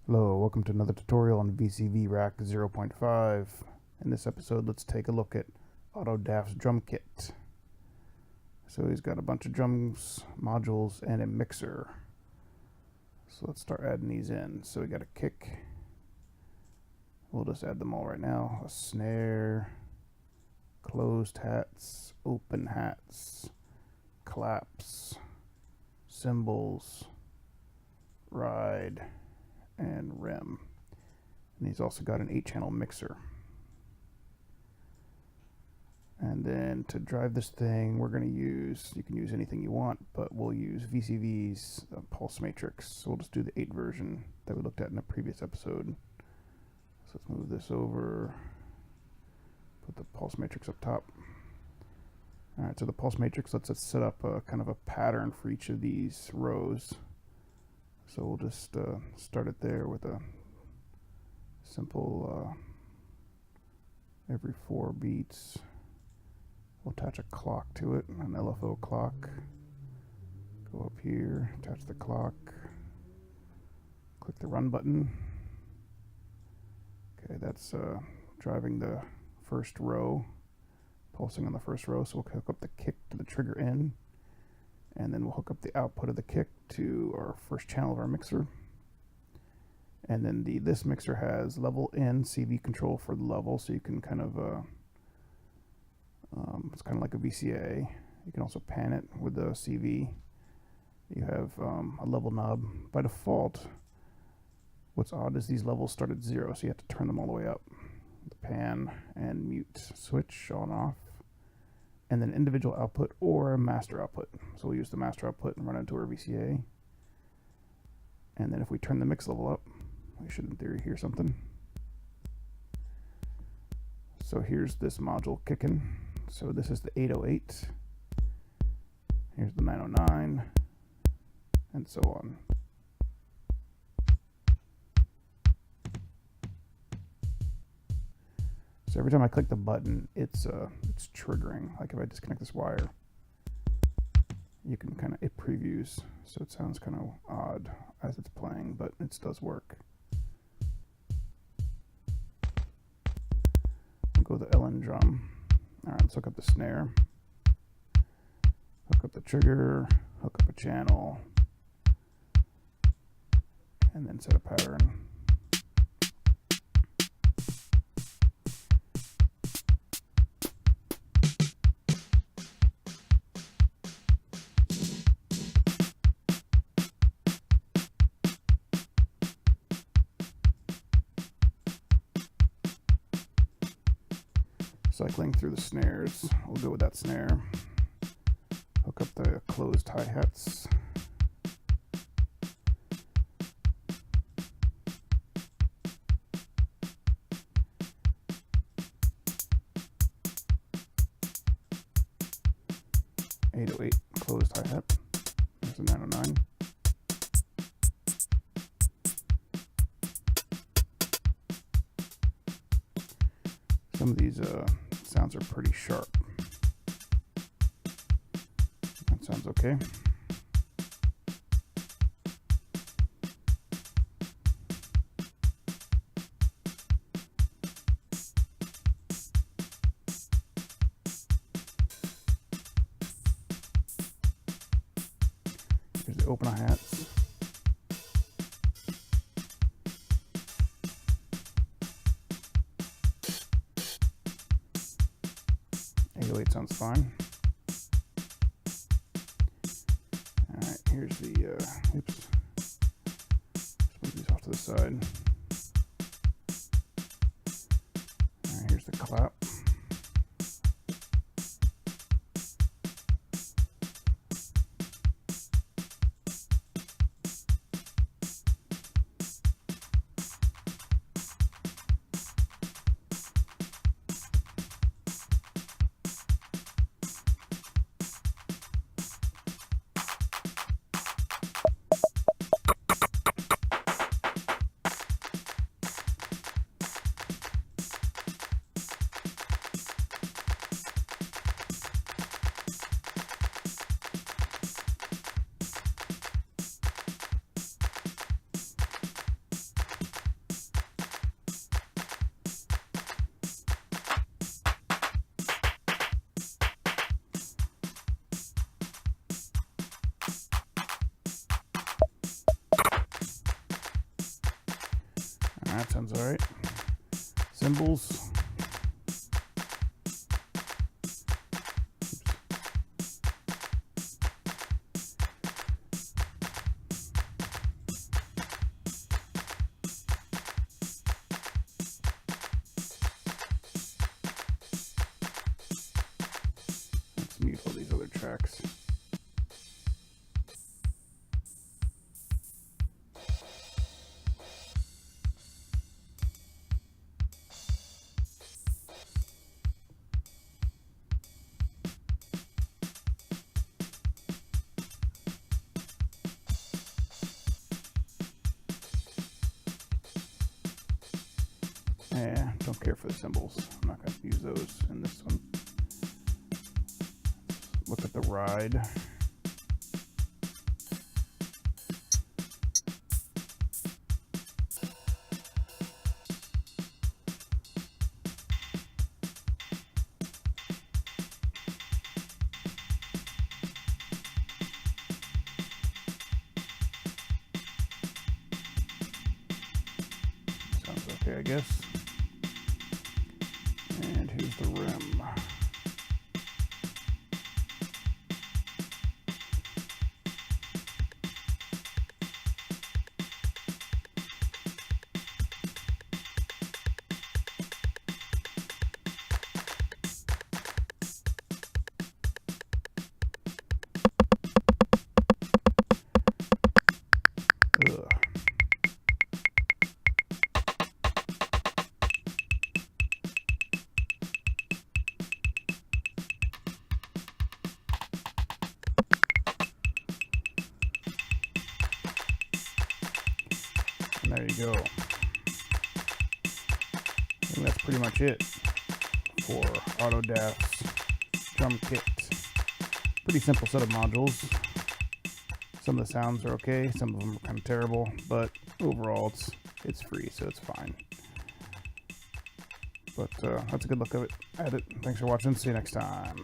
Hello, welcome to another tutorial on VCV Rack 0.5. In this episode, let's take a look at Autodafe's drum kit. So he's got a bunch of drums, modules, and a mixer. So let's start adding these in. So we got a kick. We'll just add them all right now. A snare, closed hats, open hats, claps, cymbals, ride, and rim. And he's also got an 8-channel mixer. And then to drive this thing, we're going to use, you can use anything you want, but we'll use VCV's pulse matrix. So we'll just do the 8 version that we looked at in the previous episode. So let's move this over, put the pulse matrix up top. Alright, so the pulse matrix lets us set up a kind of a pattern for each of these rows. So we'll just start it there with a simple every 4 beats. We'll attach a clock to it, an LFO clock. Go up here, attach the clock, click the run button. Okay, that's driving the first row, pulsing on the first row. So we'll hook up the kick to the trigger in, and then we'll hook up the output of the kick to our first channel of our mixer. And then this mixer has level in CV control for the level, so you can kind of it's kind of like a VCA. You can also pan it with the CV. You have a level knob. By default, what's odd is these levels start at 0, so you have to turn them all the way up. The pan and mute switch on off, and then individual output or a master output. So we'll use the master output and run it into our VCA. And then if we turn the mix level up, we should in theory hear something. So here's this module kicking. So this is the 808. Here's the 909, and so on. So every time I click the button, it's triggering. Like if I disconnect this wire, you can kind of, it previews. So it sounds kind of odd as it's playing, but it does work. We'll go with the LN drum. All right, let's hook up the snare, hook up the trigger, hook up a channel, and then set a pattern. Cycling through the snares, we'll go with that snare. Hook up the closed hi-hats. .808 closed hi-hat. There's the 909. Some of these sounds are pretty sharp. That sounds okay. Here's the open hi-hats. .808 sounds fine. Alright, here's the, oops. Just move these off to the side. Alright, here's the clap. That sounds alright. Cymbals. Let's mute all these other tracks. Yeah, don't care for the cymbals. I'm not going to use those in this one. Look at the ride. Sounds okay, I guess. And here's the rim. Ugh. And there you go. I think that's pretty much it for Autodafe's drum kit. Pretty simple set of modules. Some of the sounds are okay, some of them are kind of terrible, but overall it's free, so it's fine. But that's a good look at it. Thanks for watching. See you next time.